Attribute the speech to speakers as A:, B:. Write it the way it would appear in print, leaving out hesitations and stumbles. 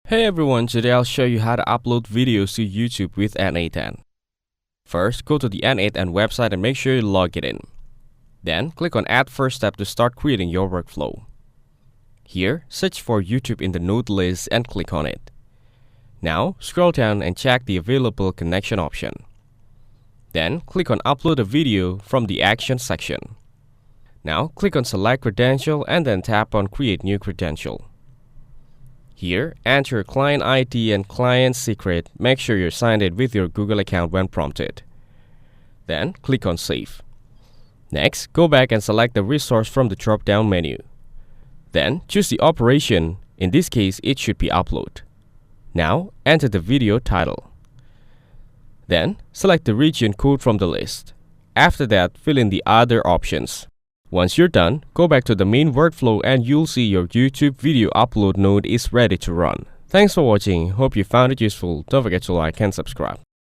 A: Hey everyone, today I'll show you how to upload videos to YouTube with N8N. First, go to the N8N website and make sure you log it in. Then, click on Add First Step to start creating your workflow. Here, search for YouTube in the node list and click on it. Now, scroll down and check the available connection option. Then, click on Upload a video from the Action section. Now, click on Select Credential and then tap on Create New Credential. Here, enter client ID and client secret. Make sure you're signed in with your Google account when prompted. Then, click on Save. Next, go back and select the resource from the drop-down menu. Then, choose the operation. In this case, it should be Upload. Now, enter the video title. Then, select the region code from the list. After that, fill in the other options. Once you're done, go back to the main workflow and you'll see your YouTube video upload node is ready to run. Thanks for watching. Hope you found it useful. Don't forget to like and subscribe.